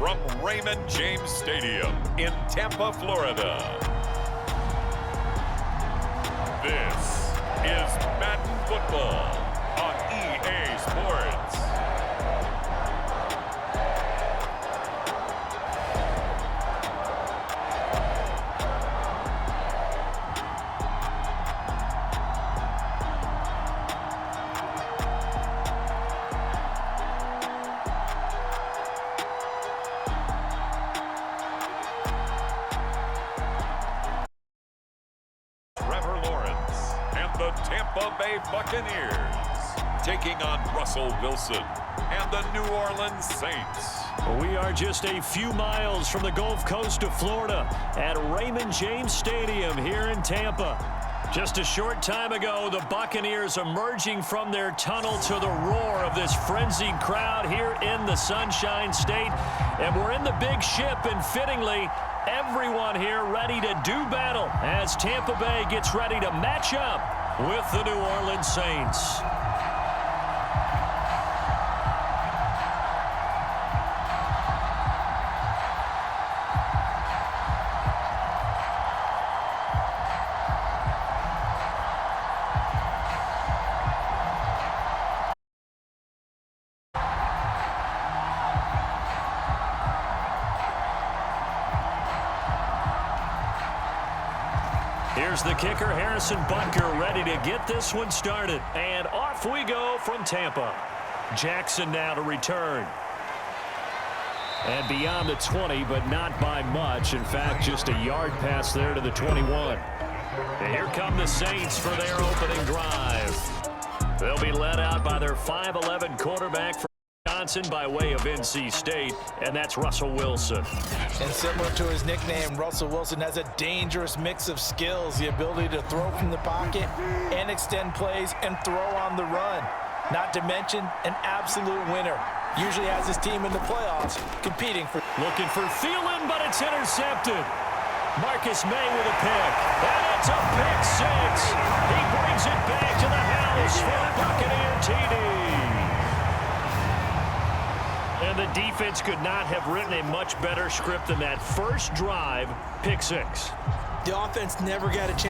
from Raymond James Stadium in Tampa, Florida. This is Madden Football on EA Sports. Trevor Lawrence and the Tampa Bay Buccaneers taking on Russell Wilson and the New Orleans Saints. We are just a few miles from the Gulf Coast of Florida at Raymond James Stadium here in Tampa. Just a short time ago, the Buccaneers emerging from their tunnel to the roar of this frenzied crowd here in the Sunshine State. And we're in the big ship, and fittingly, everyone here ready to do battle as Tampa Bay gets ready to match up with the New Orleans Saints. Here's the kicker, Harrison Butker, ready to get this one started. And off we go from Tampa. Jackson now to return. And beyond the 20, but not by much. In fact, just a yard pass there to the 21. And here come the Saints for their opening drive. They'll be led out by their 5'11" quarterback from Wisconsin by way of NC State, and that's Russell Wilson. And similar to his nickname, Russell Wilson has a dangerous mix of skills, the ability to throw from the pocket and extend plays and throw on the run. Not to mention an absolute winner. Usually has his team in the playoffs competing for. Looking for Thielen, but it's intercepted. Marcus May with a pick, and it's a pick six. He brings it back to the house for the Buccaneer TD. And the defense could not have written a much better script than that first drive, pick six. The offense never got a chance.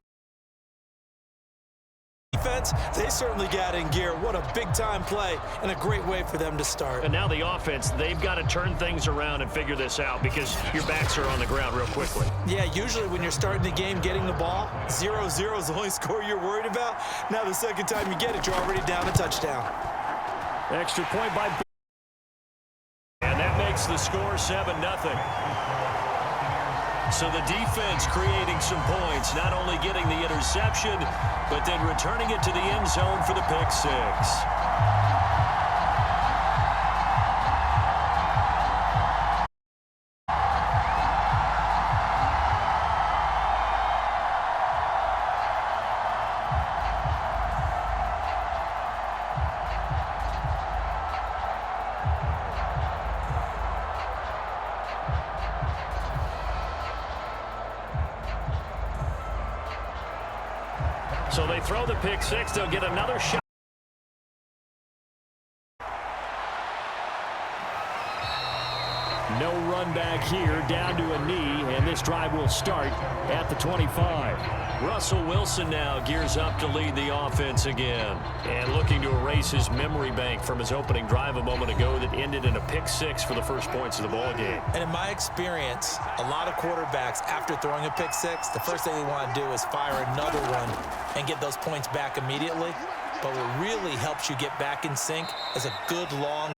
Defense, they certainly got in gear. What a big-time play and a great way for them to start. And now the offense, they've got to turn things around and figure this out because your backs are on the ground real quickly. Yeah, usually when you're starting the game getting the ball, 0-0 is the only score you're worried about. Now the second time you get it, you're already down a touchdown. Extra point by and that makes the score 7-0. So the defense creating some points, not only getting the interception, but then returning it to the end zone for the pick six. So they throw the pick six. They'll get another shot. No run back here, down to a knee, and this drive will start at the 25. Russell Wilson now gears up to lead the offense again. And looking to erase his memory bank from his opening drive a moment ago that ended in a pick six for the first points of the ball game. And in my experience, a lot of quarterbacks, after throwing a pick six, the first thing they want to do is fire another one and get those points back immediately. But what really helps you get back in sync is a good long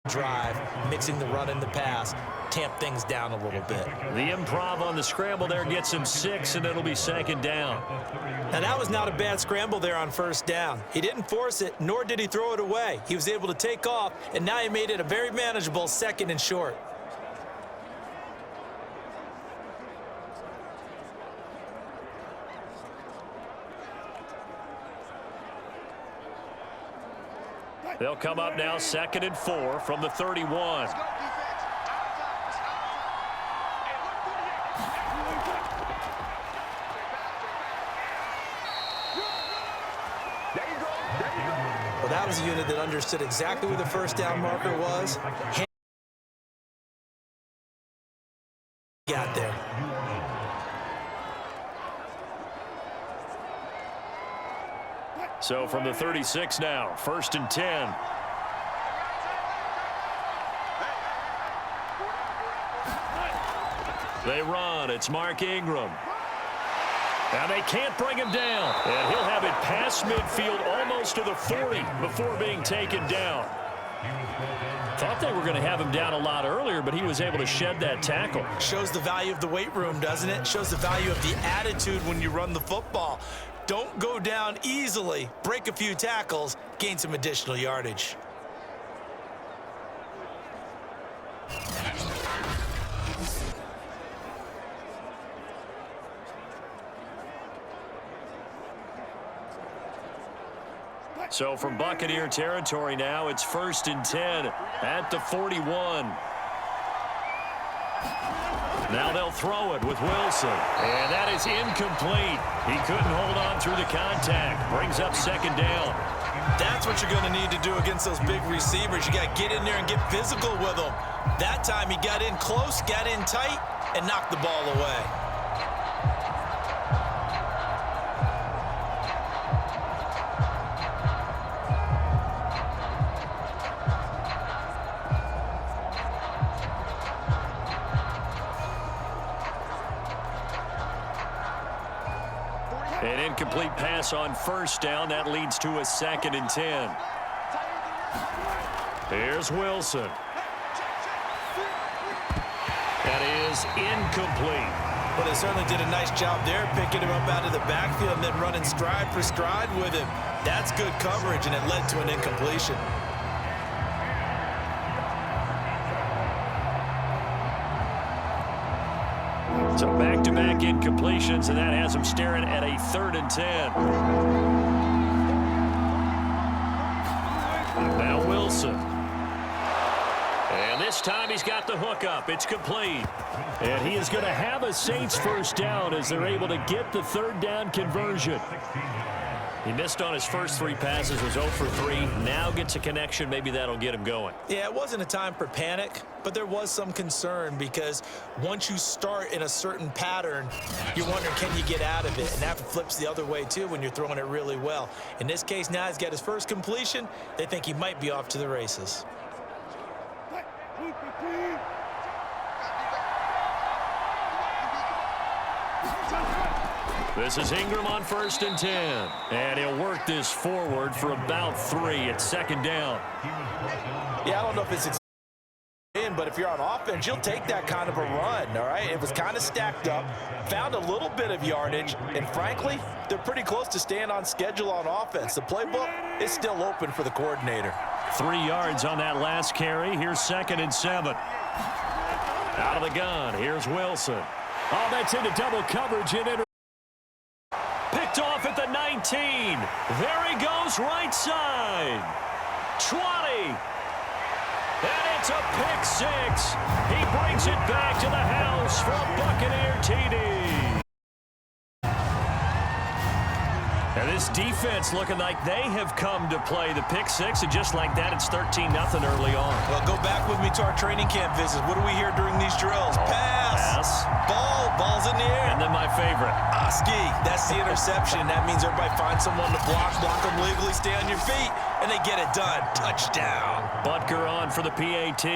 drive, mixing the run and the pass, tamp things down a little bit. The improv on the scramble there gets him 6, and it'll be second down. Now that was not a bad scramble there on first down. He didn't force it, nor did he throw it away. He was able to take off, and now he made it a very manageable second and short. They'll come up now 2nd and 4 from the 31. Well, that was a unit that understood exactly where the first down marker was. So from the 36 now, 1st and 10. They run. It's Mark Ingram. And they can't bring him down. And he'll have it past midfield almost to the 40 before being taken down. Thought they were going to have him down a lot earlier, but he was able to shed that tackle. Shows the value of the weight room, doesn't it? Shows the value of the attitude when you run the football. Don't go down easily. Break a few tackles. Gain some additional yardage. So from Buccaneer territory now, it's 1st and 10 at the 41. Now they'll throw it with Wilson. And that is incomplete. He couldn't hold on through the contact. Brings up 2nd down. That's what you're going to need to do against those big receivers. You got to get in there and get physical with them. That time he got in close, got in tight, and knocked the ball away. An incomplete pass on 1st down. That leads to a 2nd and 10. Here's Wilson. That is incomplete. Well, they certainly did a nice job there, picking him up out of the backfield and then running stride for stride with him. That's good coverage, and it led to an incompletion. So back-to-back incompletions, and that has him staring at a 3rd and 10. Now Wilson. And this time he's got the hook up. It's complete. And he is going to have a Saints 1st down as they're able to get the 3rd down conversion. He missed on his first 3 passes, was 0 for 3. Now gets a connection. Maybe that'll get him going. Yeah, it wasn't a time for panic, but there was some concern because once you start in a certain pattern, you're wondering, can you get out of it? And that flips the other way, too, when you're throwing it really well. In this case, now he's got his first completion. They think he might be off to the races. This is Ingram on 1st and 10. And he'll work this forward for about 3 at 2nd down. Yeah, I don't know if it's in, but if you're on offense, you'll take that kind of a run, all right? It was kind of stacked up, found a little bit of yardage, and frankly, they're pretty close to staying on schedule on offense. The playbook is still open for the coordinator. 3 yards on that last carry. Here's 2nd and 7. Out of the gun, here's Wilson. Oh, that's into double coverage and picked off at the 19. There he goes, right side. 20. And it's a pick 6. He brings it back to the house for a Buccaneer TD. And this defense looking like they have come to play the pick 6, and just like that, it's 13-0 early on. Well, go back with me to our training camp visits. What do we hear during these drills? Pass. Ball's in the air. And then my favorite. Oski, that's the interception. That means everybody finds someone to block them legally, stay on your feet, and they get it done. Touchdown. Butker on for the PAT.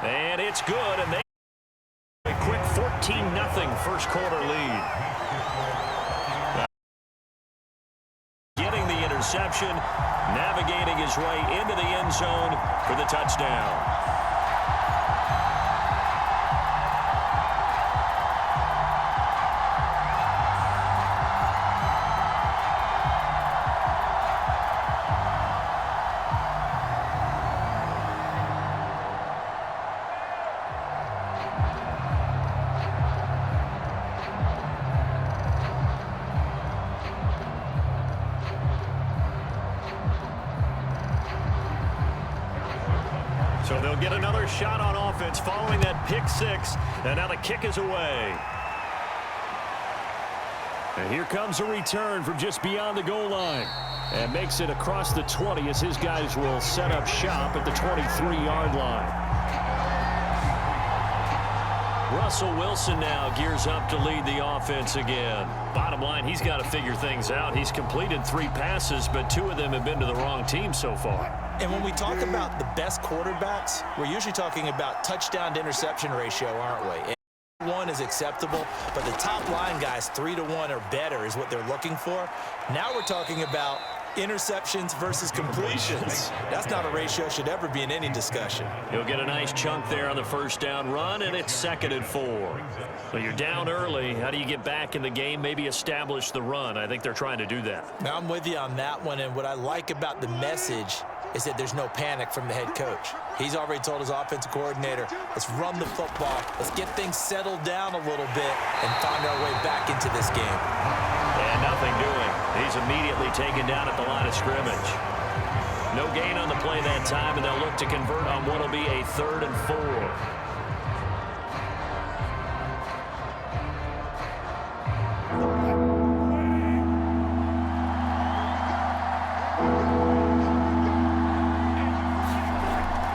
And it's good, and they a quick 14-0 first quarter lead. Getting the interception, navigating his way into the end zone for the touchdown. So they'll get another shot on offense following that pick 6, and now the kick is away. And here comes a return from just beyond the goal line, and makes it across the 20 as his guys will set up shop at the 23-yard line. Russell Wilson now gears up to lead the offense again. Bottom line, he's got to figure things out. He's completed 3 passes, but 2 of them have been to the wrong team so far. And when we talk about the best quarterbacks, we're usually talking about touchdown to interception ratio, aren't we? And 1 is acceptable, but the top line guys 3-to-1 or better is what they're looking for. Now we're talking about interceptions versus completions. That's not a ratio should ever be in any discussion. He'll get a nice chunk there on the first down run, and it's 2nd and 4. Well, you're down early. How do you get back in the game, maybe establish the run? I think they're trying to do that. Now, I'm with you on that one, and what I like about the message is that there's no panic from the head coach. He's already told his offensive coordinator, let's run the football, let's get things settled down a little bit and find our way back into this game. And nothing doing. He's immediately taken down at the line of scrimmage. No gain on the play that time, and they'll look to convert on what will be a 3rd and 4.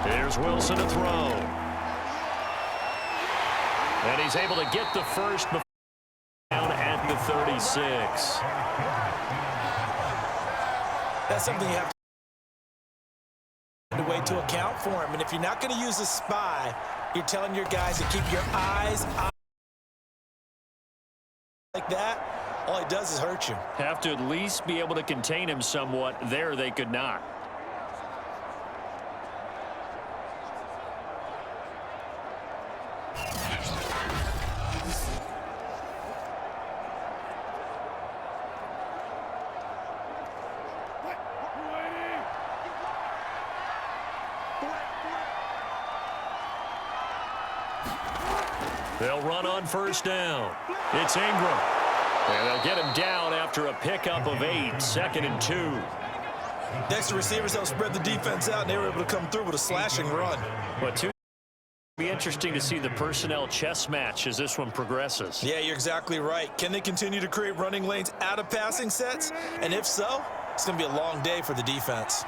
Here's Wilson to throw. And he's able to get the first before down at the 36. That's something you have to wait to account for him. And if you're not going to use a spy, you're telling your guys to keep your eyes on like that. All he does is hurt you. Have to at least be able to contain him somewhat. There they could not. They'll run on first down. It's Ingram. And they'll get him down after a pickup of 8, 2nd and 2. Next to receivers, they'll spread the defense out, and they were able to come through with a slashing run. But it'll be interesting to see the personnel chess match as this one progresses. Yeah, you're exactly right. Can they continue to create running lanes out of passing sets? And if so, it's going to be a long day for the defense.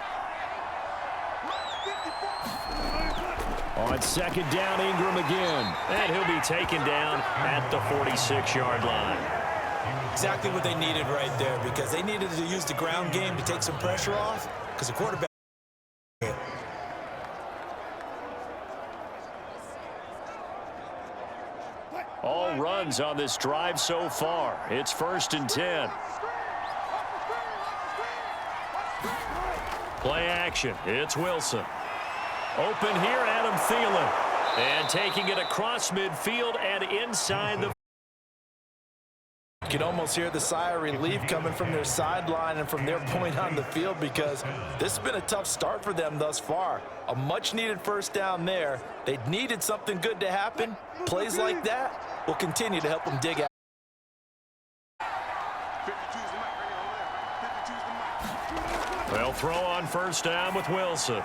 On 2nd down, Ingram again. And he'll be taken down at the 46-yard line. Exactly what they needed right there, because they needed to use the ground game to take some pressure off, because the quarterback. All runs on this drive so far. It's 1st and 10. Play action. It's Wilson. Open here, Adam Thielen. And taking it across midfield and inside the. You can almost hear the sigh of relief coming from their sideline and from their point on the field, because this has been a tough start for them thus far. A much-needed first down there. They needed something good to happen. Plays like that will continue to help them dig out. They'll throw on first down with Wilson.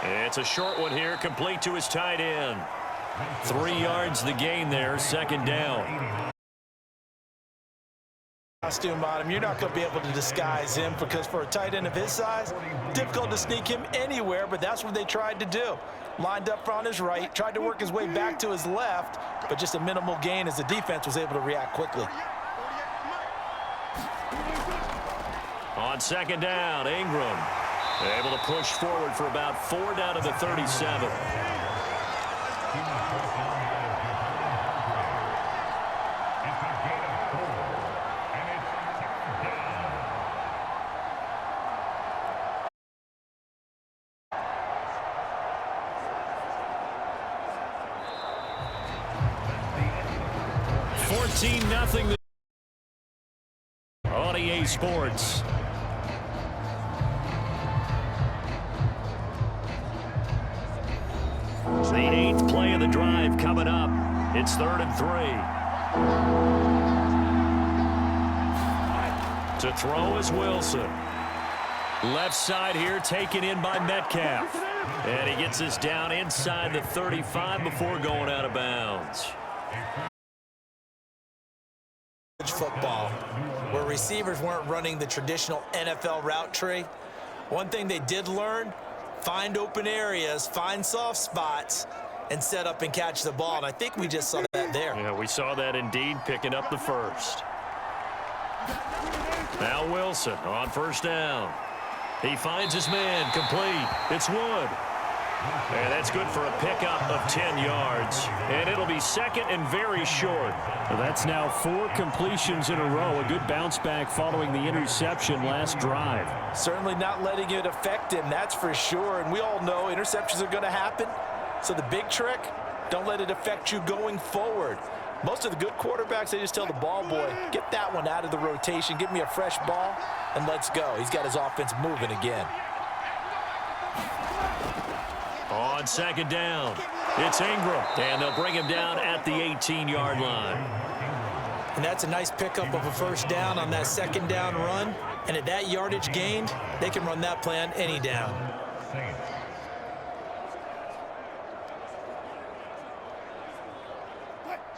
It's a short one here, complete to his tight end. 3 yards the gain there, 2nd down. Costume on him, you're not going to be able to disguise him, because for a tight end of his size, difficult to sneak him anywhere, but that's what they tried to do. Lined up on his right, tried to work his way back to his left, but just a minimal gain as the defense was able to react quickly. On 2nd down, Ingram able to push forward for about 4 down to the 37. Nothing on EA Sports. It's the 8th play of the drive coming up. It's 3rd and 3. To throw is Wilson. Left side here taken in by Metcalf. And he gets us down inside the 35 before going out of bounds. Football, where receivers weren't running the traditional NFL route tree. One thing they did learn, find open areas, find soft spots, and set up and catch the ball. And I think we just saw that there. Yeah, we saw that indeed, picking up the first. Now Wilson on first down. He finds his man, complete. It's Wood. And that's good for a pickup of 10 yards. And it'll be second and very short. Well, that's now 4 completions in a row. A good bounce back following the interception last drive. Certainly not letting it affect him, that's for sure. And we all know interceptions are going to happen. So the big trick, don't let it affect you going forward. Most of the good quarterbacks, they just tell the ball boy, get that one out of the rotation, give me a fresh ball, and let's go. He's got his offense moving again. On second down, it's Ingram, and they'll bring him down at the 18-yard line. And that's a nice pickup of a first down on that second down run. And at that yardage gained, they can run that play on any down.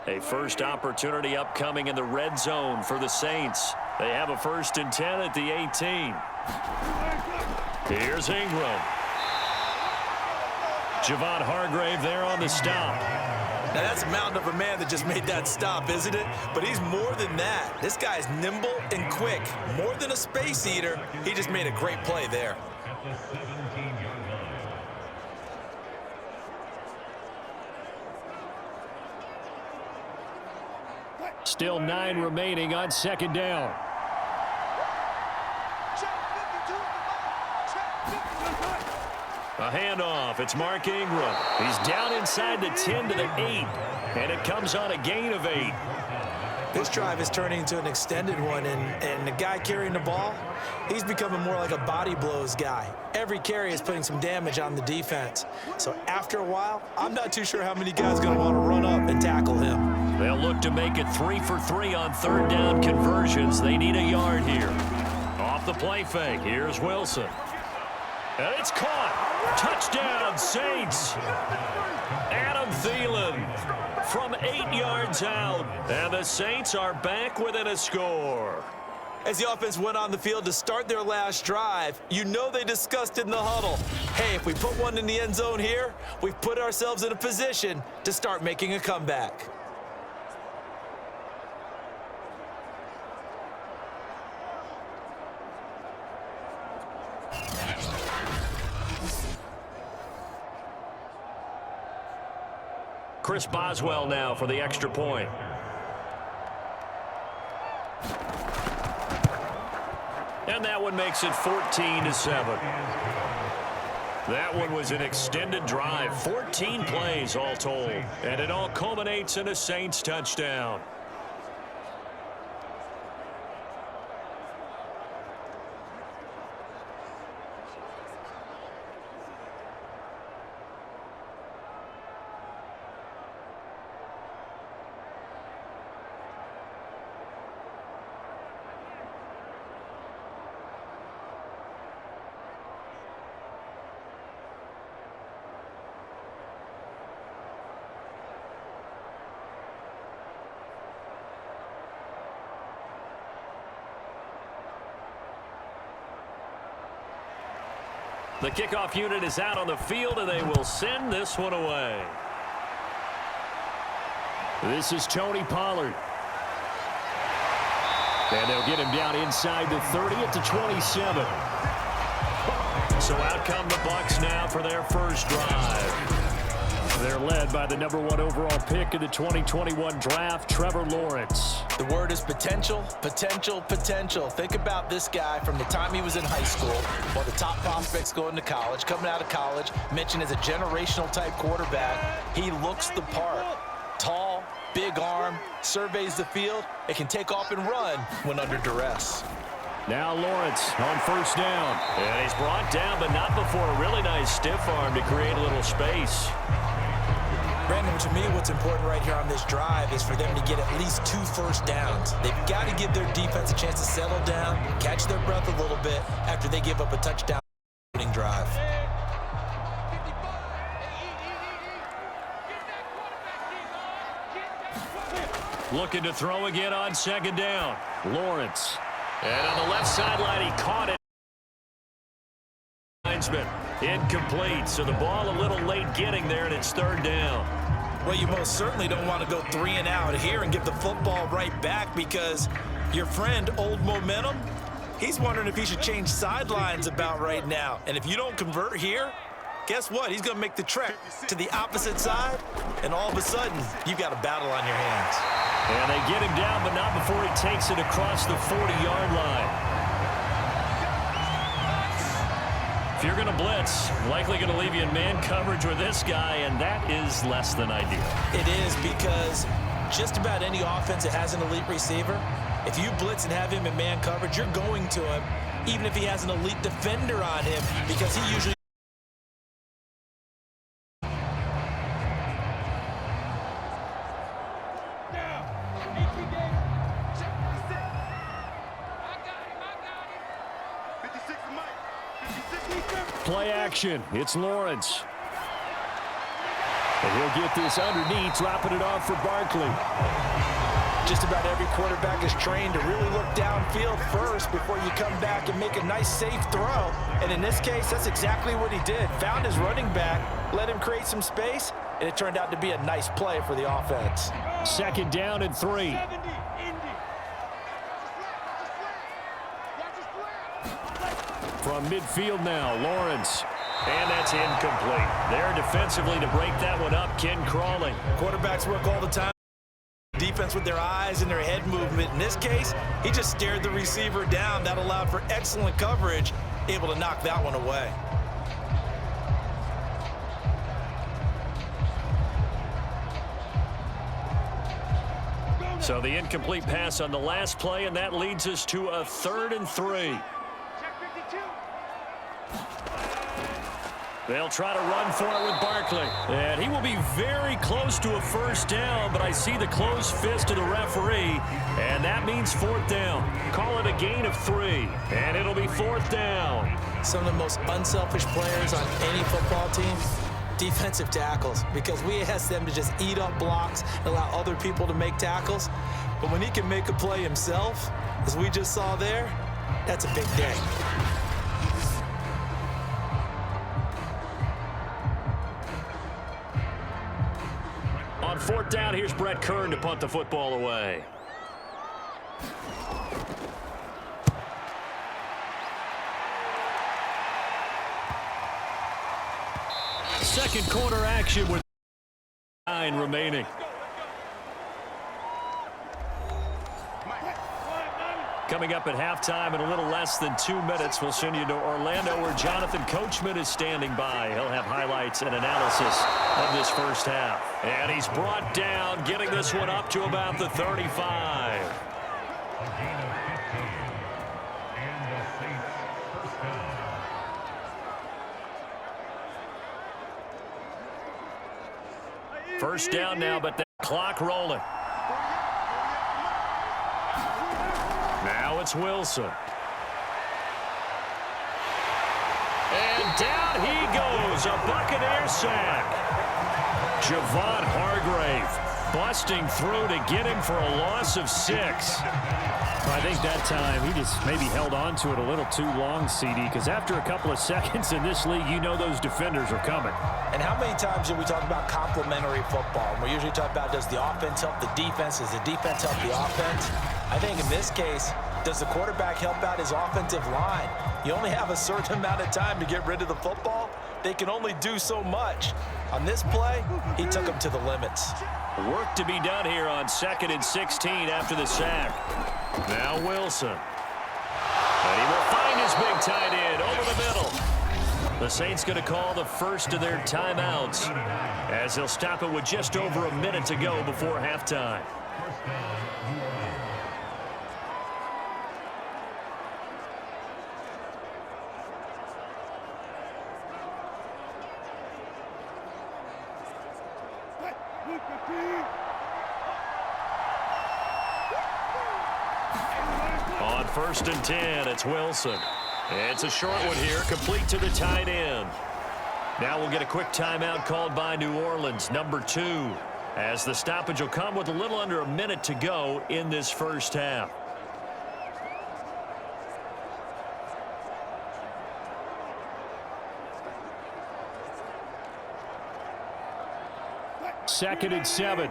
A first opportunity upcoming in the red zone for the Saints. They have a 1st and 10 at the 18. Here's Ingram. Javon Hargrave there on the stop. Now that's a mountain of a man that just made that stop, isn't it? But he's more than that. This guy's nimble and quick. More than a space eater. He just made a great play there. Still 9 remaining on second down. A handoff. It's Mark Ingram. He's down inside the 10 to the 8. And it comes on a gain of 8. This drive is turning into an extended one, and the guy carrying the ball, he's becoming more like a body blows guy. Every carry is putting some damage on the defense. So after a while, I'm not too sure how many guys are going to want to run up and tackle him. They'll look to make it 3 for 3 on third down conversions. They need a yard here. Off the play fake, here's Wilson. And it's caught. Touchdown, Saints. Adam Thielen from 8 yards out. And the Saints are back within a score. As the offense went on the field to start their last drive, you know they discussed in the huddle, hey, if we put one in the end zone here, we've put ourselves in a position to start making a comeback. Chris Boswell now for the extra point. And that one makes it 14-7. That one was an extended drive, 14 plays all told. And it all culminates in a Saints touchdown. The kickoff unit is out on the field, and they will send this one away. This is Tony Pollard. And they'll get him down inside the 30 at the 27. So out come the Bucs now for their first drive. They're led by the #1 overall pick in the 2021 draft, Trevor Lawrence. The word is potential, potential, potential. Think about this guy from the time he was in high school, while the top prospects going to college, coming out of college, mentioned as a generational type quarterback. He looks the part. Tall, big arm, surveys the field. It can take off and run when under duress. Now Lawrence on first down. And he's brought down, but not before a really nice stiff arm to create a little space. Brandon, to me, what's important right here on this drive is for them to get at least 2 first downs. They've got to give their defense a chance to settle down, catch their breath a little bit after they give up a touchdown drive. Looking to throw again on second down. Lawrence. And on the left sideline, he caught it. Linesman. Incomplete, so the ball a little late getting there, and it's third down. Well, you most certainly don't want to go 3 and out here and give the football right back, because your friend, Old Momentum, he's wondering if he should change sidelines about right now. And if you don't convert here, guess what? He's going to make the trek to the opposite side, and all of a sudden, you've got a battle on your hands. And they get him down, but not before he takes it across the 40-yard line. If you're going to blitz, likely going to leave you in man coverage with this guy, and that is less than ideal. It is, because just about any offense that has an elite receiver, if you blitz and have him in man coverage, you're going to him, even if he has an elite defender on him, because he usually... Play action. It's Lawrence. And he'll get this underneath, dropping it off for Barkley. Just about every quarterback is trained to really look downfield first before you come back and make a nice, safe throw. And in this case, that's exactly what he did. Found his running back, let him create some space, and it turned out to be a nice play for the offense. Second down and 3. From midfield now, Lawrence. And that's incomplete. There defensively to break that one up, Ken Crawley. Quarterbacks work all the time. Defense with their eyes and their head movement. In this case, he just stared the receiver down. That allowed for excellent coverage, able to knock that one away. So the incomplete pass on the last play, and that leads us to a 3rd and 3. They'll try to run for it with Barkley. And he will be very close to a first down, but I see the closed fist of the referee, and that means 4th down. Call it a gain of 3, and it'll be 4th down. Some of the most unselfish players on any football team, defensive tackles, because we ask them to just eat up blocks and allow other people to make tackles. But when he can make a play himself, as we just saw there, that's a big day. On 4th down, here's Brett Kern to punt the football away. Second quarter action with 9 remaining. Coming up at halftime in a little less than 2 minutes, we'll send you to Orlando where Jonathan Coachman is standing by. He'll have highlights and analysis of this first half. And he's brought down, getting this one up to about the 35. First down now, but the clock rolling. Now it's Wilson. And down he goes, a Buccaneer sack. Javon Hargrave busting through to get him for a loss of 6. I think that time he just maybe held on to it a little too long, CD, because after a couple of seconds in this league, you know those defenders are coming. And how many times do we talk about complementary football? And we usually talk about, does the offense help the defense? Does the defense help the offense? I think in this case, does the quarterback help out his offensive line? You only have a certain amount of time to get rid of the football. They can only do so much. On this play, he took them to the limits. Work to be done here on 2nd and 16 after the sack. Now Wilson. And he will find his big tight end over the middle. The Saints going to call the first of their timeouts as they'll stop it with just over a minute to go before halftime. On 1st and 10, it's Wilson. It's a short one here, complete to the tight end. Now we'll get a quick timeout called by New Orleans, number 2, as the stoppage will come with a little under a minute to go in this first half. 2nd and 7.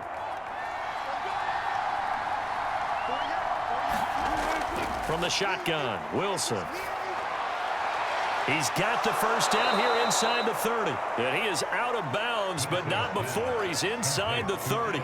From the shotgun, Wilson. He's got the first down here inside the 30. And he is out of bounds, but not before he's inside the 30.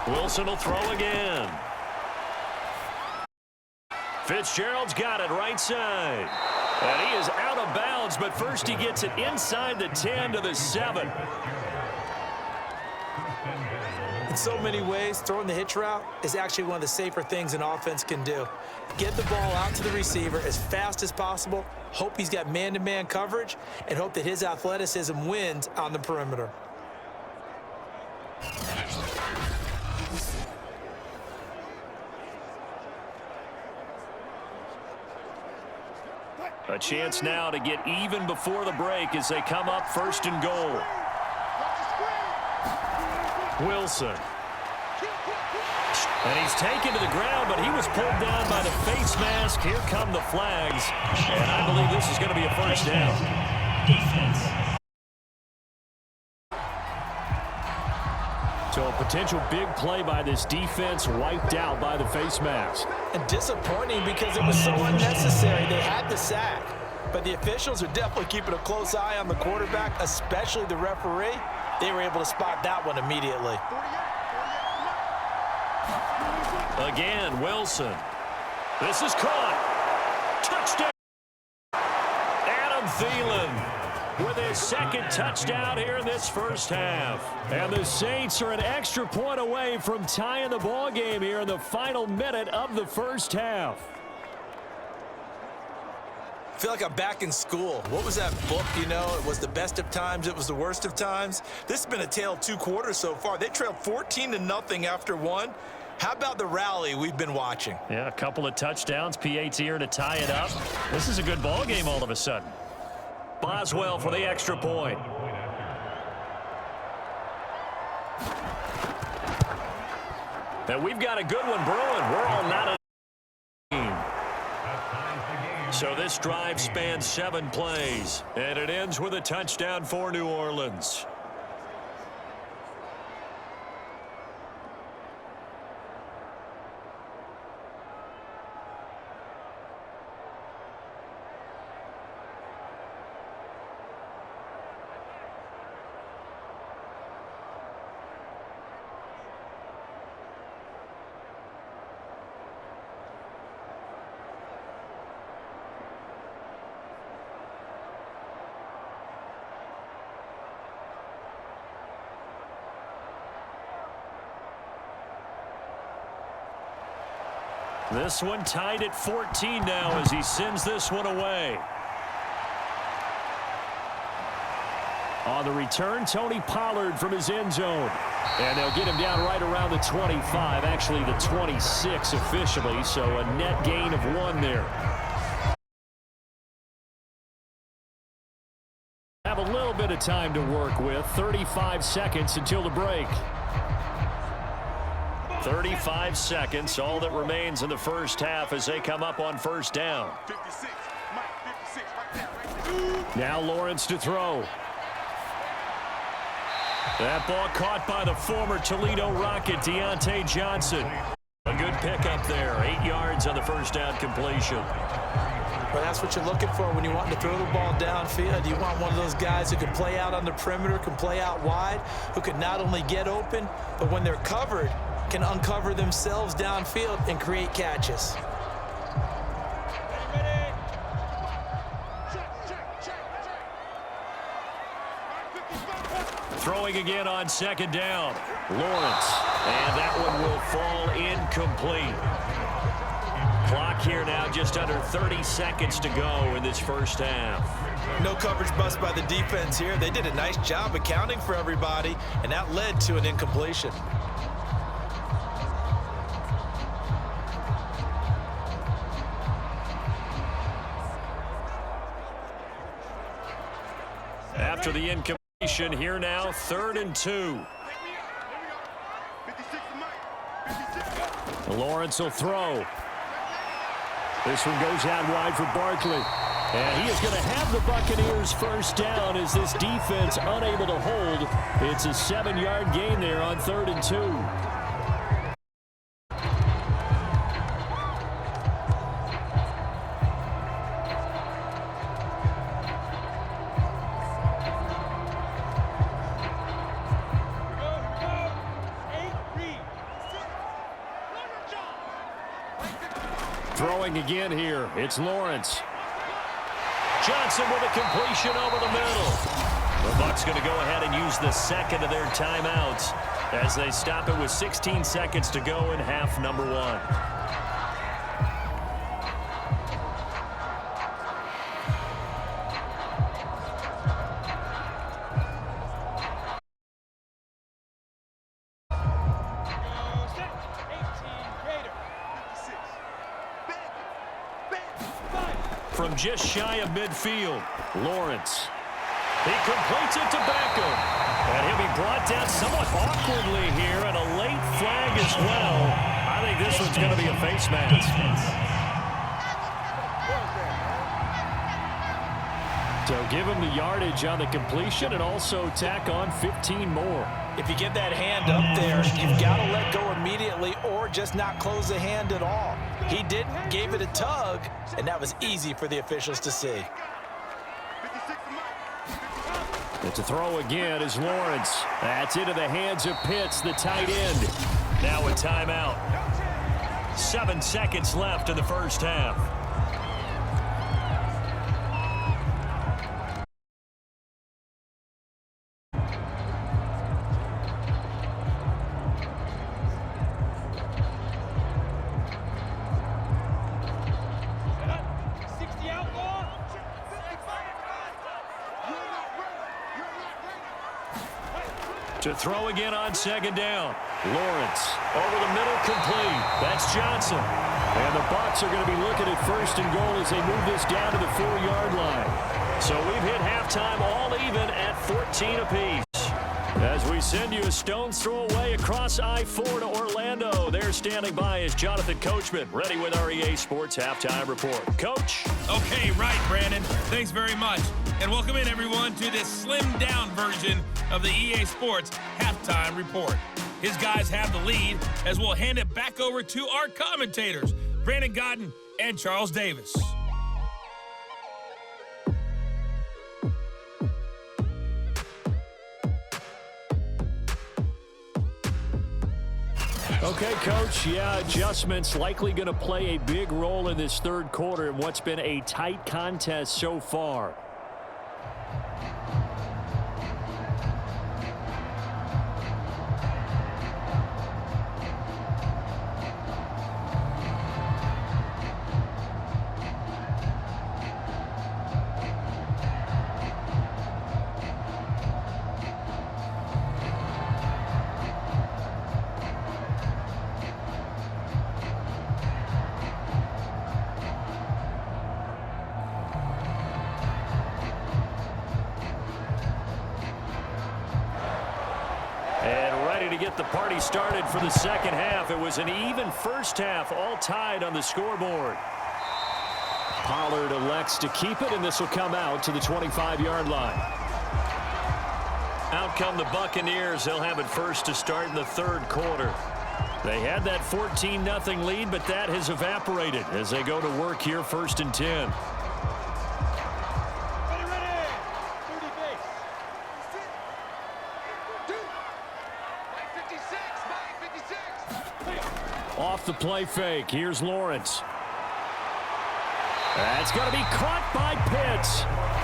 Wilson will throw again. Fitzgerald's got it right side. And he is out of bounds, but first he gets it inside the 10 to the 7. In so many ways, throwing the hitch route is actually one of the safer things an offense can do. Get the ball out to the receiver as fast as possible, hope he's got man-to-man coverage, and hope that his athleticism wins on the perimeter. A chance now to get even before the break as they come up 1st and goal. Wilson. And he's taken to the ground, but he was pulled down by the face mask. Here come the flags. And I believe this is going to be a first down. So a potential big play by this defense wiped out by the face mask. And disappointing because it was so unnecessary. They had the sack. But the officials are definitely keeping a close eye on the quarterback, especially the referee. They were able to spot that one immediately. Again, Wilson. This is caught. Touchdown. Adam Thielen with his 2nd touchdown here in this first half. And the Saints are an extra point away from tying the ball game here in the final minute of the first half. I feel like I'm back in school. What was that book, you know? It was the best of times. It was the worst of times. This has been a tale of 2 quarters so far. They trailed 14-0 after 1. How about the rally we've been watching? Yeah, a couple of touchdowns. PAT here to tie it up. This is a good ball game all of a sudden. Boswell for the extra point. And we've got a good one brewing. We're all not a team. So this drive spans 7 plays, and it ends with a touchdown for New Orleans. This one tied at 14 now as he sends this one away. On the return, Tony Pollard from his end zone. And they'll get him down right around the 25, actually the 26 officially, so a net gain of 1 there. Have a little bit of time to work with, 35 seconds until the break. 35 seconds, all that remains in the first half as they come up on 1st down. Now Lawrence to throw. That ball caught by the former Toledo Rocket, Deontay Johnson. A good pickup there, 8 yards on the first down completion. Well, that's what you're looking for when you want to throw the ball downfield. You want one of those guys who can play out on the perimeter, can play out wide, who can not only get open, but when they're covered, can uncover themselves downfield and create catches. Throwing throwing again on second down. Lawrence. And that one will fall incomplete. Clock here now just under 30 seconds to go in this first half. No coverage bust by the defense here. They did a nice job accounting for everybody, and that led to an incompletion. After the incompletion, here now, 3rd and 2. Lawrence will throw. This one goes out wide for Barkley. And he is going to have the Buccaneers first down as this defense unable to hold. It's a 7-yard gain there on 3rd and 2. Throwing again here. It's Lawrence. Johnson with a completion over the middle. The Bucs going to go ahead and use the second of their timeouts as they stop it with 16 seconds to go in half number 1. From just shy of midfield, Lawrence. He completes it to Beckham. And he'll be brought down somewhat awkwardly here, and a late flag as well. I think this one's going to be a face mask. So give him the yardage on the completion and also tack on 15 more. If you get that hand up there, you've got to let go immediately or just not close the hand at all. He didn't, gave it a tug, and that was easy for the officials to see. And to throw again is Lawrence. That's into the hands of Pitts, the tight end. Now a timeout. 7 seconds left in the first half. To throw again on second down. Lawrence over the middle, complete. That's Johnson. And the Bucs are going to be looking at 1st and goal as they move this down to the 4-yard line. So we've hit halftime all even at 14 apiece. As we send you a stone's throw away across I-4 to Orlando. There standing by is Jonathan Coachman, ready with our EA Sports Halftime Report. Coach? Okay, right, Brandon. Thanks very much. And welcome in, everyone, to this slimmed-down version of the EA Sports Halftime Report. His guys have the lead as we'll hand it back over to our commentators, Brandon Gaudin and Charles Davis. Okay, Coach. Yeah, adjustments likely going to play a big role in this 3rd quarter in what's been a tight contest so far. Get the party started for the second half. It was an even first half, all tied on the scoreboard. Pollard elects to keep it, and this will come out to the 25-yard line. Out come the Buccaneers. They'll have it first to start in the 3rd quarter. They had that 14-0 lead, but that has evaporated as they go to work here 1st and 10. Off the play fake. Here's Lawrence. That's going to be caught by Pitts.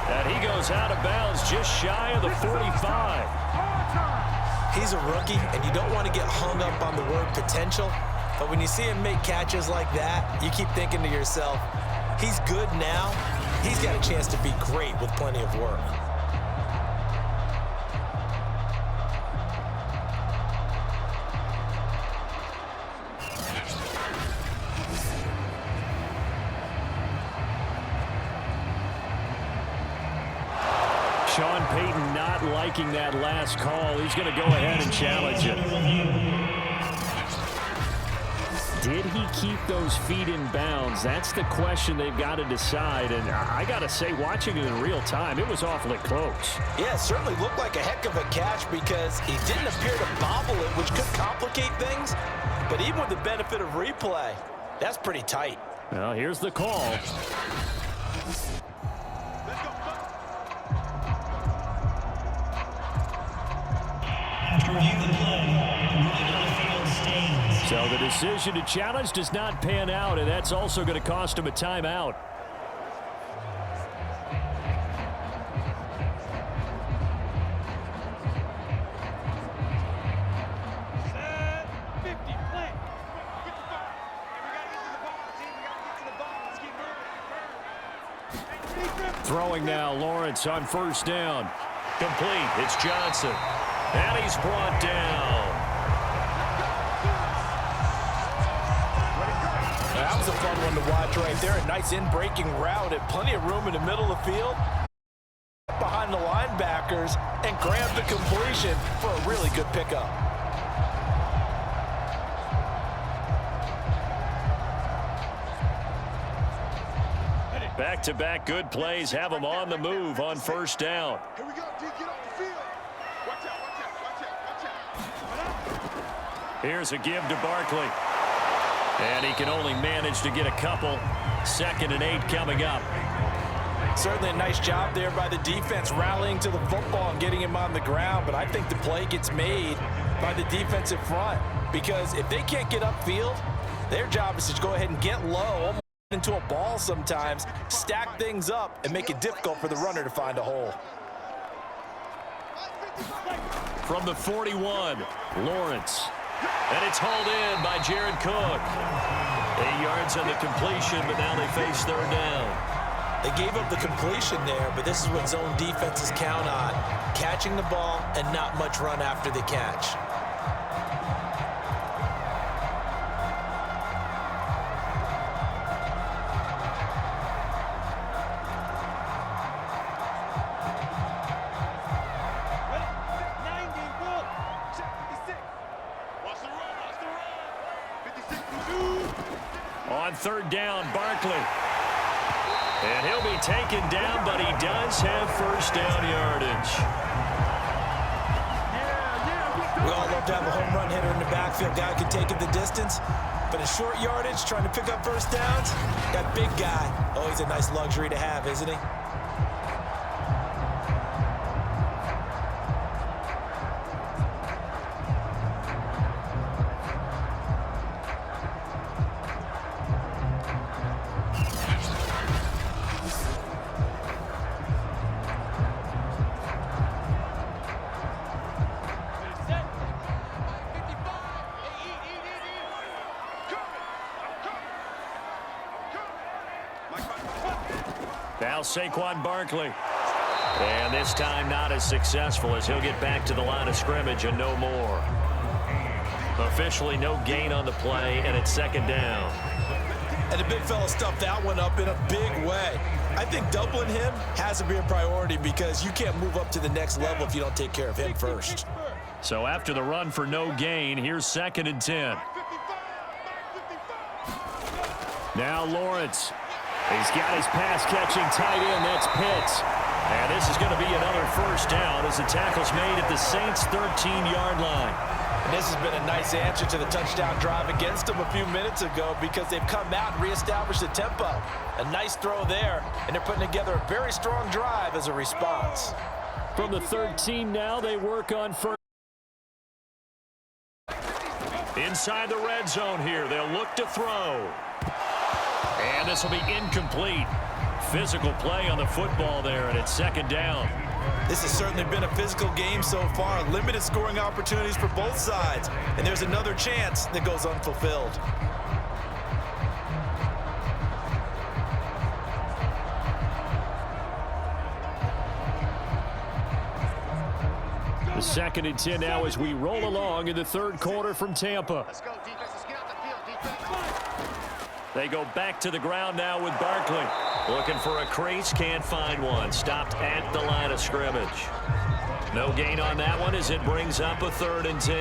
And he goes out of bounds just shy of the 45. He's a rookie, and you don't want to get hung up on the word potential. But when you see him make catches like that, you keep thinking to yourself, he's good now. He's got a chance to be great with plenty of work. Sean Payton not liking that last call. He's going to go ahead and challenge it. Did he keep those feet in bounds? That's the question they've got to decide. And I got to say, watching it in real time, it was awfully close. Yeah, it certainly looked like a heck of a catch because he didn't appear to bobble it, which could complicate things. But even with the benefit of replay, that's pretty tight. Well, here's the call. So the decision to challenge does not pan out, and that's also going to cost him a timeout. Throwing now, Lawrence on first down. Complete. It's Johnson. And he's brought down. That was a fun one to watch right there. A nice in-breaking route and plenty of room in the middle of the field. Behind the linebackers and grabbed the completion for a really good pickup. Back-to-back good plays have him on the move on first down. Here we go, D, get off the field. Watch out, watch out, watch out, watch out. Here's a give to Barkley. And he can only manage to get a couple. 2nd and 8 coming up. Certainly a nice job there by the defense rallying to the football and getting him on the ground. But I think the play gets made by the defensive front. Because if they can't get upfield, their job is to go ahead and get low into a ball sometimes, stack things up, and make it difficult for the runner to find a hole. From the 41, Lawrence. And it's hauled in by Jared Cook. 8 yards on the completion, but now they face 3rd down. They gave up the completion there, but this is what zone defenses count on. Catching the ball and not much run after the catch. On 3rd down, Barkley. And he'll be taken down, but he does have first down yardage. We all love to have a home run hitter in the backfield. Guy can take it the distance. But in short yardage, trying to pick up first downs, that big guy, always a nice luxury to have, isn't he? Now Saquon Barkley. And this time not as successful as he'll get back to the line of scrimmage and no more. Officially no gain on the play, and it's 2nd down. And the big fella stuffed that one up in a big way. I think doubling him has to be a priority because you can't move up to the next level if you don't take care of him first. So after the run for no gain, here's 2nd and 10. Now Lawrence. He's got his pass-catching tight end. That's Pitts. And this is going to be another first down as the tackle's made at the Saints' 13-yard line. And this has been a nice answer to the touchdown drive against them a few minutes ago because they've come out and reestablished the tempo. A nice throw there, and they're putting together a very strong drive as a response. From the 13 now, they work on first. Inside the red zone here, they'll look to throw. And this will be incomplete. Physical play on the football there, and it's 2nd down. This has certainly been a physical game so far. Limited scoring opportunities for both sides. And there's another chance that goes unfulfilled. The 2nd and 10 now as we roll along in the third quarter from Tampa. Let's go, defense. Let's get out the field, defense. They go back to the ground now with Barkley. Looking for a crease, can't find one. Stopped at the line of scrimmage. No gain on that one as it brings up a 3rd and 10.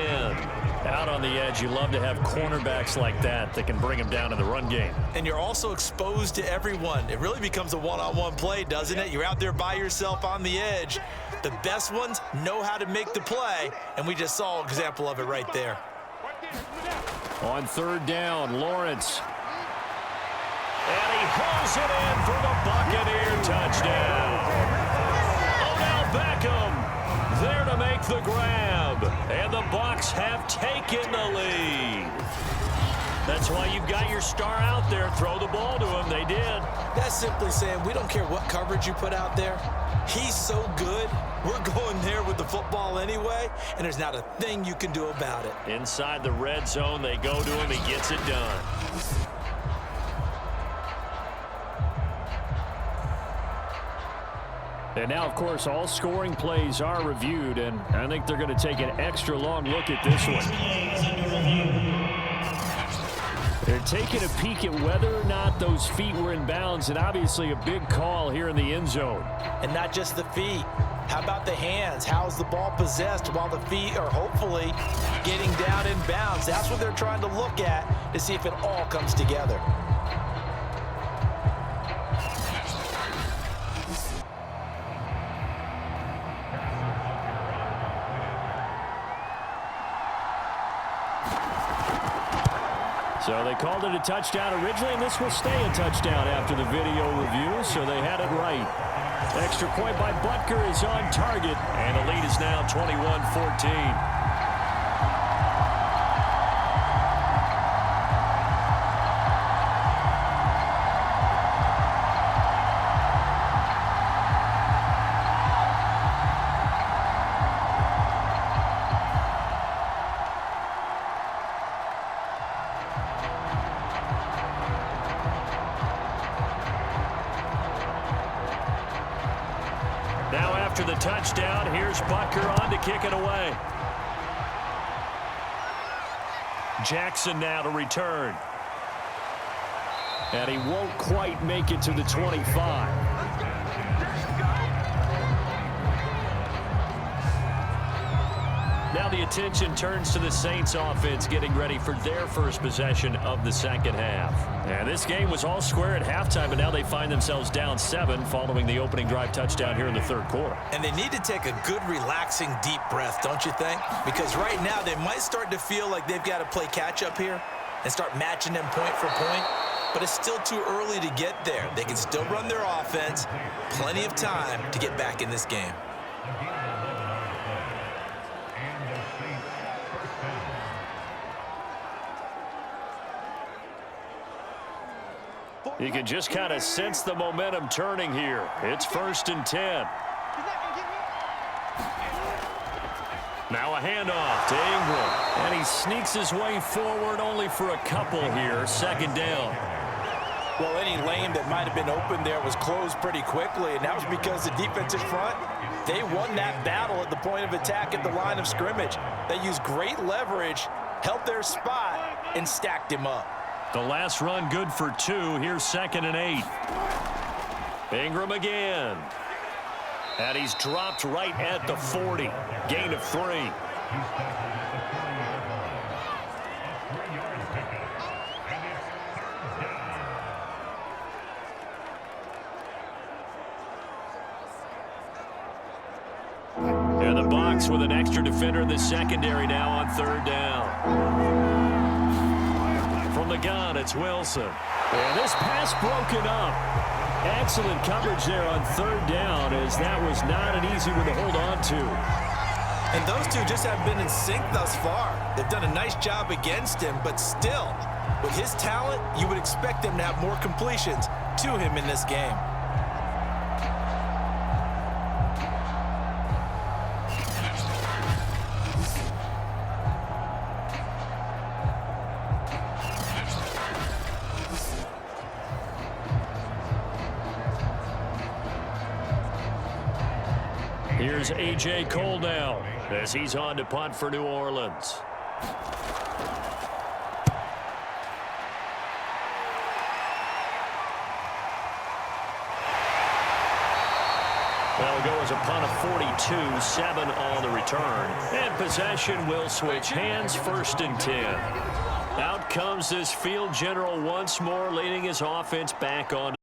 Out on the edge, you love to have cornerbacks like that can bring them down in the run game. And you're also exposed to everyone. It really becomes a one-on-one play, doesn't it? You're out there by yourself on the edge. The best ones know how to make the play, and we just saw an example of it right there. On 3rd down, Lawrence. And he hauls it in for the Buccaneer touchdown. Odell Beckham there to make the grab. And the Bucs have taken the lead. That's why you've got your star out there. Throw the ball to him. They did. That's simply saying we don't care what coverage you put out there. He's so good. We're going there with the football anyway, and there's not a thing you can do about it. Inside the red zone, they go to him. He gets it done. And now, of course, all scoring plays are reviewed, and I think they're going to take an extra long look at this one. They're taking a peek at whether or not those feet were in bounds, and obviously a big call here in the end zone. And not just the feet. How about the hands? How's the ball possessed while the feet are hopefully getting down in bounds? That's what they're trying to look at to see if it all comes together. So they called it a touchdown originally, and this will stay a touchdown after the video review, so they had it right. Extra point by Butker is on target, and the lead is now 21-14. Now after the touchdown, here's Butker on to kick it away. Jackson now to return. And he won't quite make it to the 25. Now the attention turns to the Saints offense getting ready for their first possession of the second half. And this game was all square at halftime, but now they find themselves down 7 following the opening drive touchdown here in the third quarter. And they need to take a good, relaxing, deep breath, don't you think? Because right now they might start to feel like they've got to play catch-up here and start matching them point for point. But it's still too early to get there. They can still run their offense. Plenty of time to get back in this game. You can just kind of sense the momentum turning here. It's 1st and 10. Now a handoff to Ingram. And he sneaks his way forward only for a couple here. 2nd down. Well, any lane that might have been open there was closed pretty quickly, and that was because the defensive front, they won that battle at the point of attack at the line of scrimmage. They used great leverage, held their spot, and stacked him up. The last run good for 2. Here's 2nd and 8. Ingram again. And he's dropped right at the 40. Gain of 3. And the Bucs with an extra defender in the secondary now on 3rd down. From the gun, it's Wilson. And this pass broken up. Excellent coverage there on 3rd down, as that was not an easy one to hold on to. And those two just have been in sync thus far. They've done a nice job against him, but still, with his talent, you would expect them to have more completions to him in this game. Here's A.J. Cole now as he's on to punt for New Orleans. That'll go as a punt of 42, 7 on the return. And possession will switch hands, 1st and 10. Out comes this field general once more, leading his offense back on.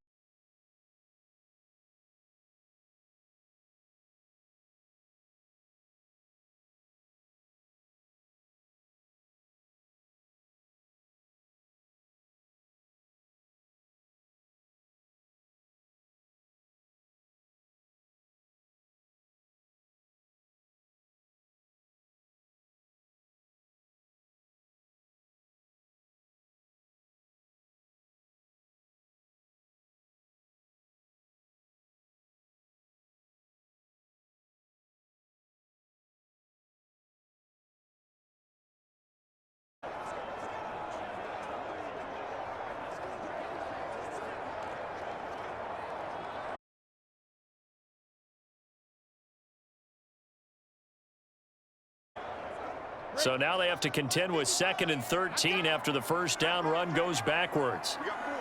So now they have to contend with 2nd and 13 after the first down run goes backwards. We got 4.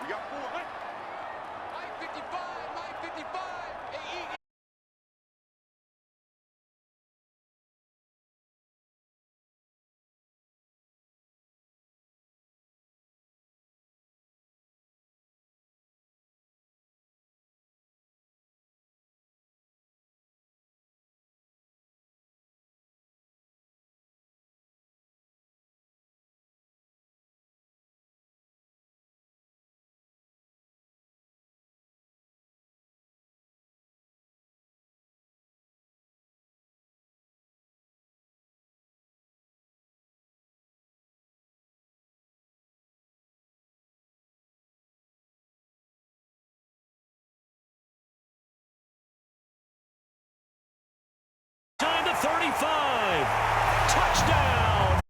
We got 4. 955, 955. Time to 35. Touchdown.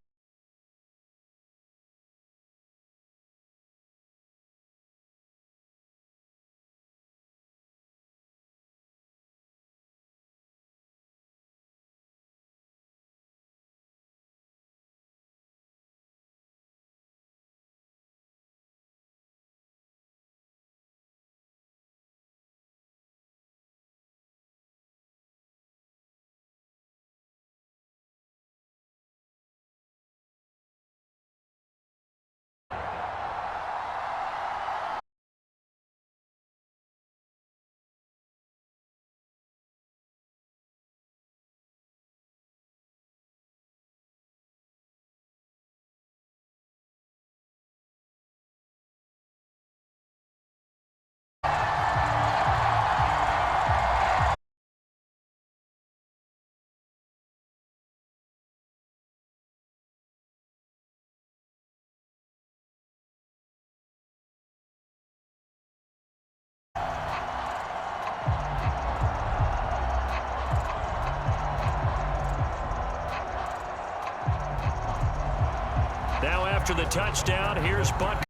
Now after the touchdown, here's Butker.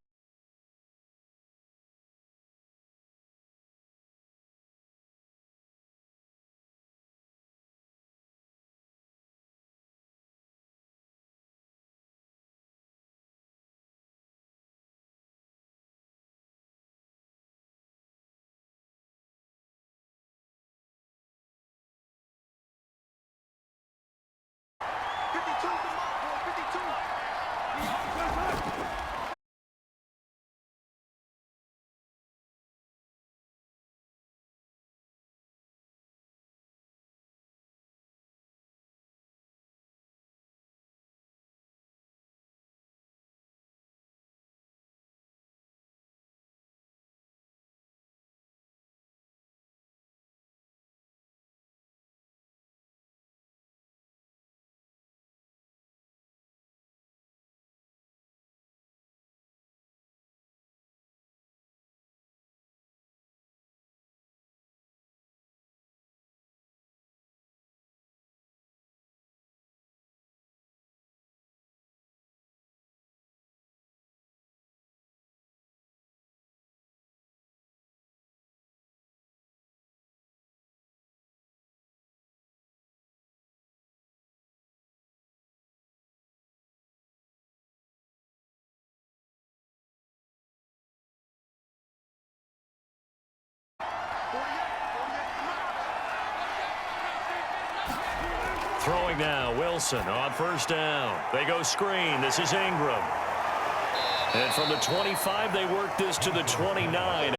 Throwing now, Wilson on first down. They go screen. This is Ingram. And from the 25, they work this to the 29.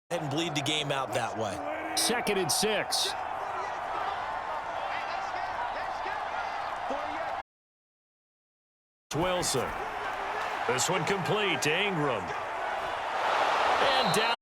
And bleed the game out that way. 2nd and 6. Wilson. This one complete to Ingram. And down.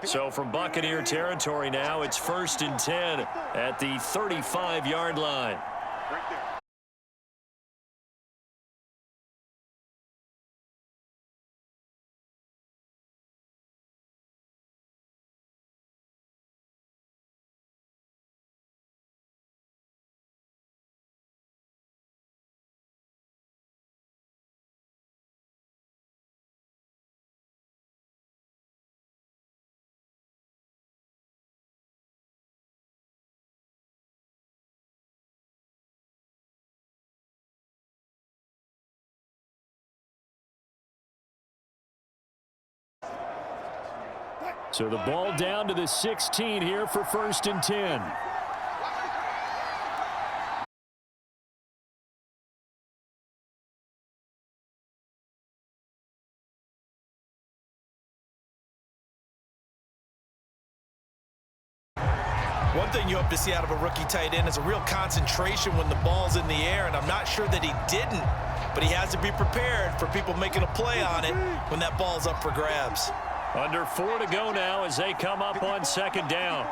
So from Buccaneer territory now, it's 1st and 10 at the 35-yard line. So the ball down to the 16 here for 1st and 10. One thing you hope to see out of a rookie tight end is a real concentration when the ball's in the air, and I'm not sure that he didn't, but he has to be prepared for people making a play on it when that ball's up for grabs. Under 4 to go now as they come up on 2nd down.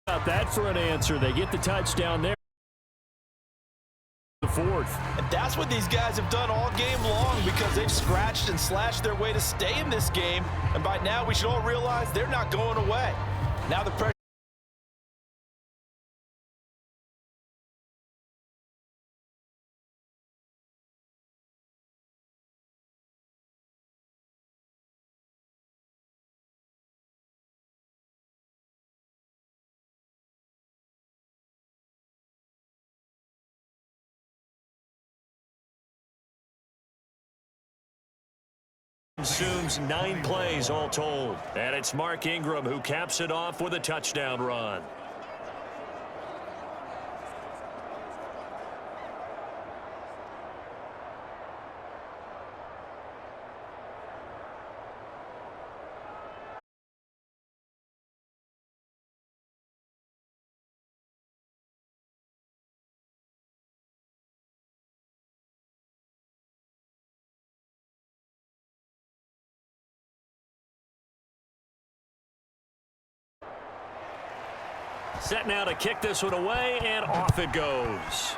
About that for an answer. They get the touchdown there. The 4th. And that's what these guys have done all game long, because they've scratched and slashed their way to stay in this game. And by now, we should all realize they're not going away. Now the pressure. Consumes 9 plays all told. And it's Mark Ingram who caps it off with a touchdown run. Set now to kick this one away, and off it goes.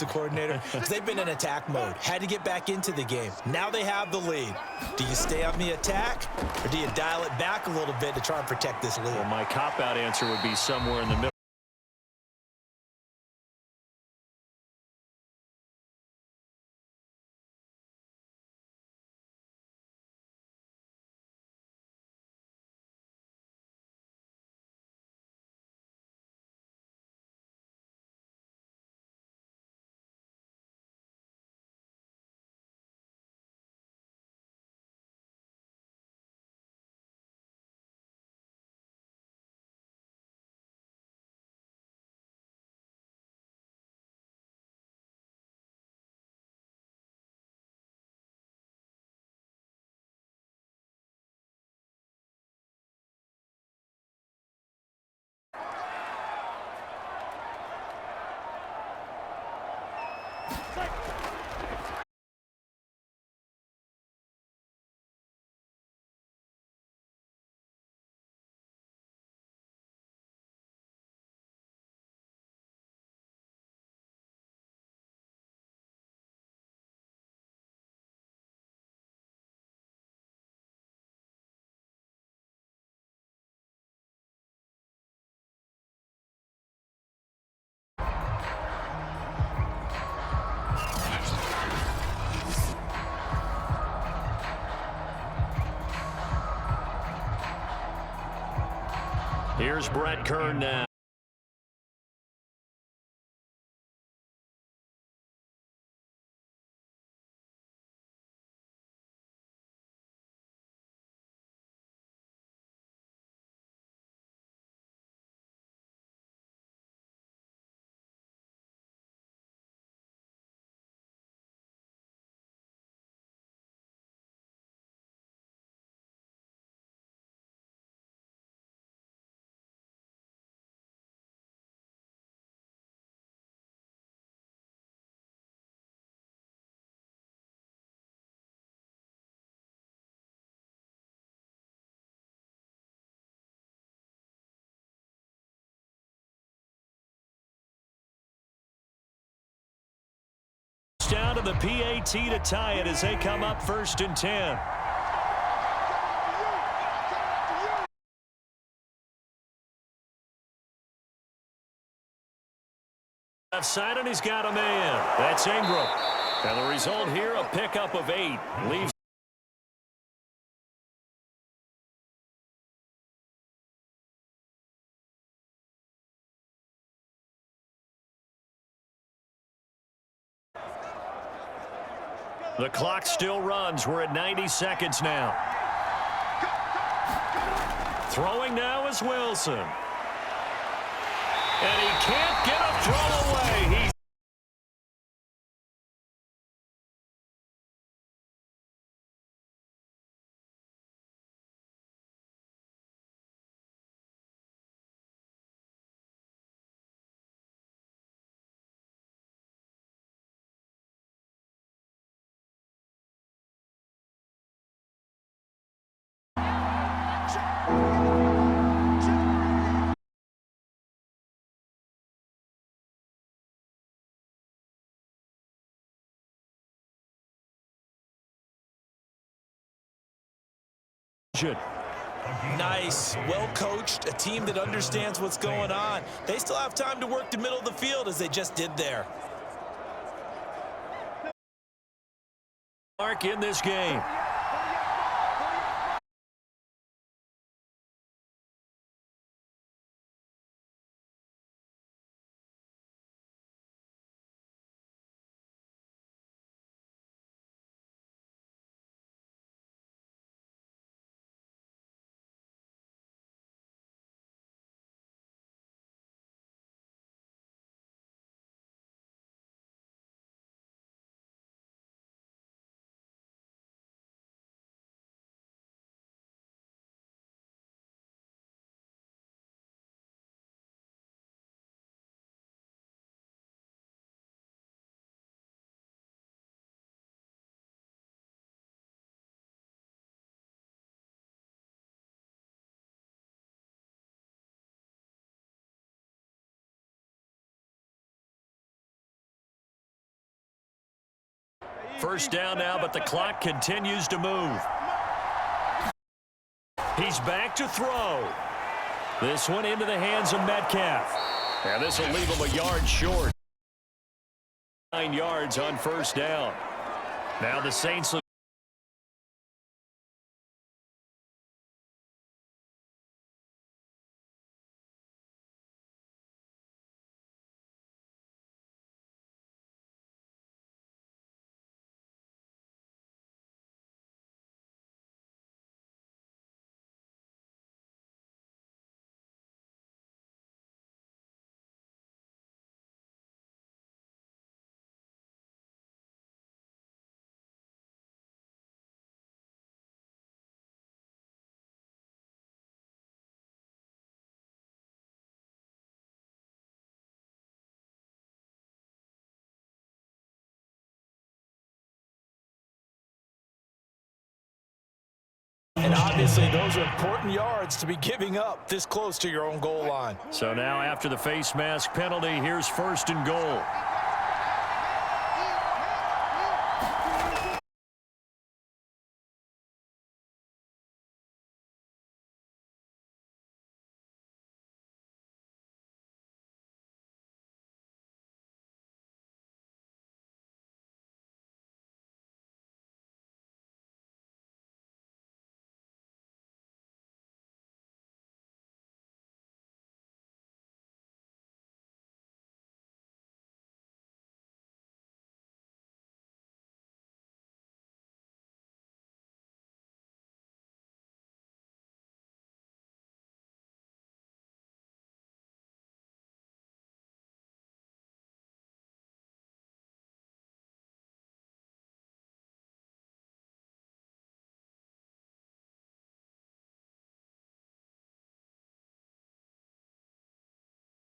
Coordinator, because they've been in attack mode, had to get back into the game. Now they have the lead. Do you stay on the attack, or do you dial it back a little bit to try and protect this lead? Well, my cop-out answer would be somewhere in the middle. Here's Brett Kern now. Down to the PAT to tie it as they come up 1st and 10. Left side, and he's got a man. That's Ingram. And the result here, a pickup of 8. Leaves. The clock still runs. We're at 90 seconds now. Throwing now is Wilson. And he can't get a throw away. He's nice, well coached, a team that understands what's going on. They still have time to work the middle of the field as they just did there. Mark in this game. First down now, but the clock continues to move. He's back to throw. This one into the hands of Metcalf. And this will leave him a yard short. 9 yards on first down. Now the Saints. And obviously, those are important yards to be giving up this close to your own goal line. So now after the face mask penalty, here's first and goal.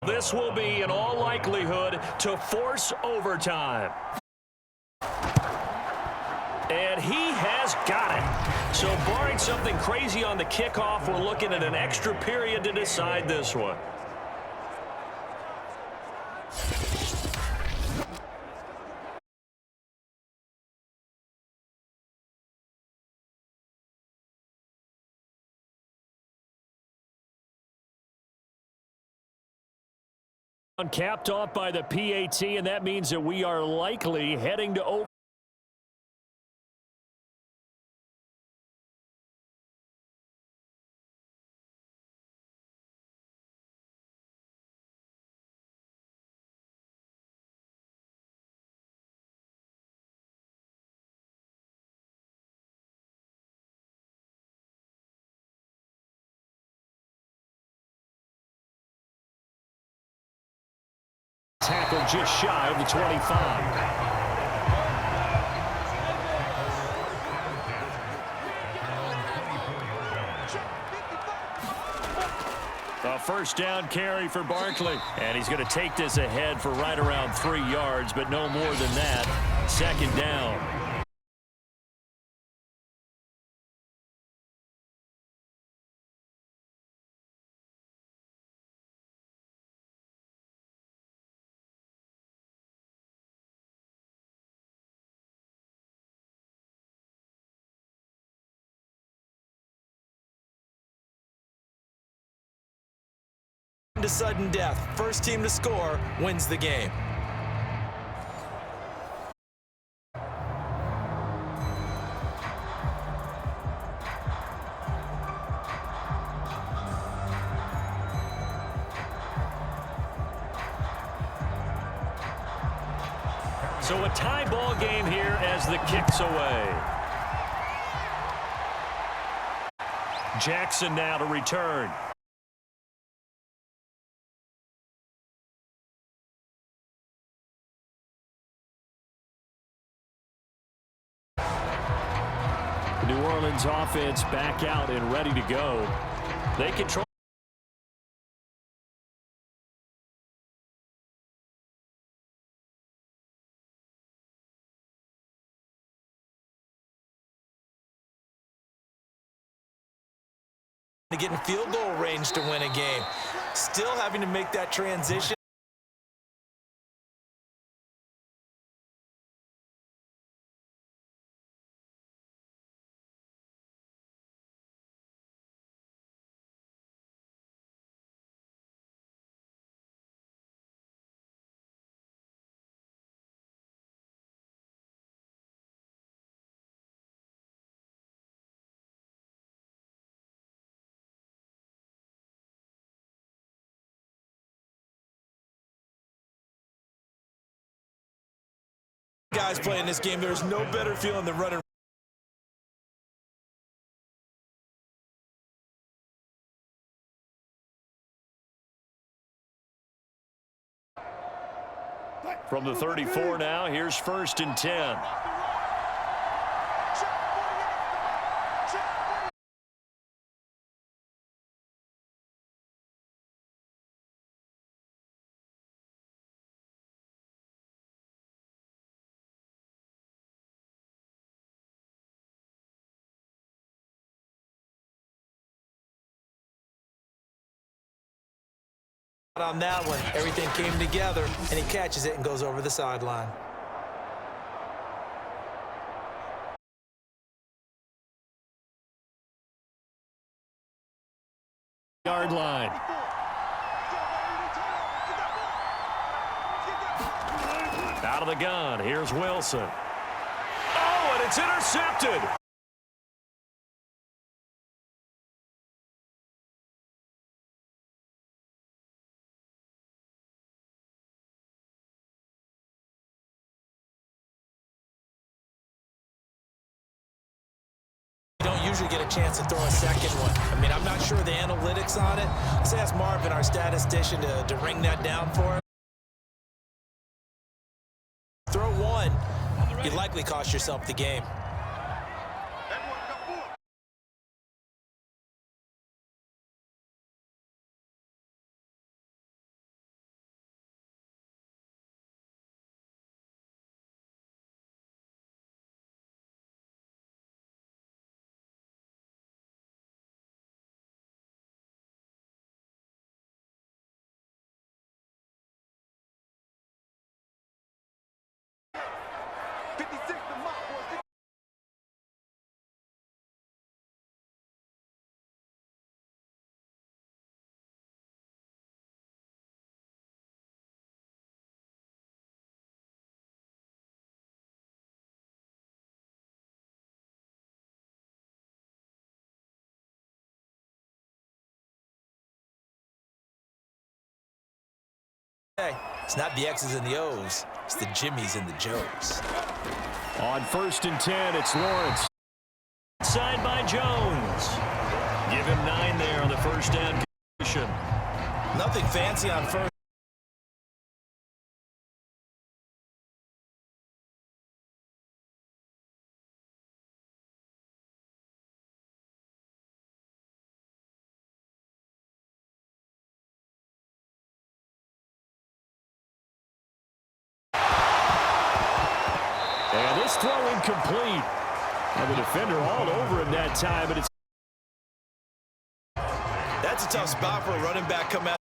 This will be, in all likelihood, to force overtime. And he has got it. So barring something crazy on the kickoff, we're looking at an extra period to decide this one. Capped off by the PAT, and that means that we are likely heading to over. Tackle just shy of the 25. A first down carry for Barkley. And he's going to take this ahead for right around 3 yards, but no more than that. Second down. To sudden death. First team to score wins the game. So a tie ball game here as the kick's away. Jackson now to return. New Orleans offense back out and ready to go. They control. To get in field goal range to win a game. Still having to make that transition. Guys playing this game, there's no better feeling than running. From the 34 now, here's 1st and 10. On that one, everything came together, and he catches it and goes over the sideline. Yard line. Out of the gun, here's Wilson. Oh, and it's intercepted. Usually get a chance to throw a second one. I mean, I'm not sure the analytics on it. Let's ask Marvin, our statistician, to ring that down for him. Throw one, you'd likely cost yourself the game. Hey, it's not the X's and the O's, it's the Jimmys and the Joes. On 1st and 10, it's Lawrence. Signed by Jones. Give him 9 there on the first down conversion. Nothing fancy on first. And this throw incomplete. And the defender all over him that time, but it's That's a tough spot for a running back come out.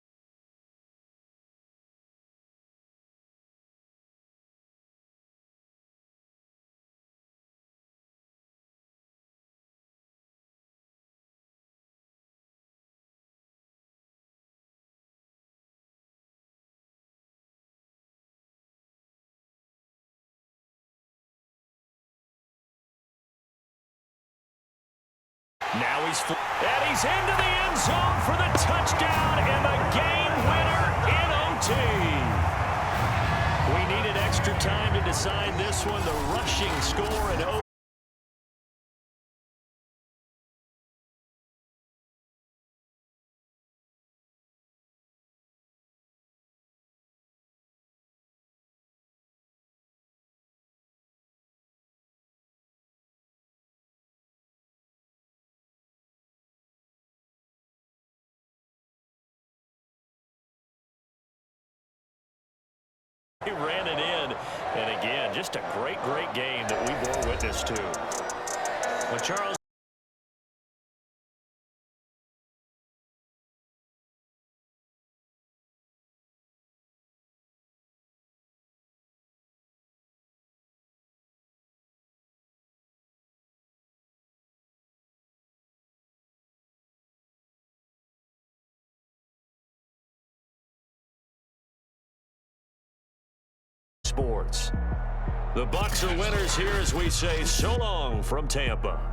now he's into the end zone for the touchdown and the game winner in OT. We needed extra time to decide this one. The rushing score in OT. He ran it in, and again, just a great game that we bore witness to. Well, Charles. Sports. The Bucs are winners here as we say so long from Tampa.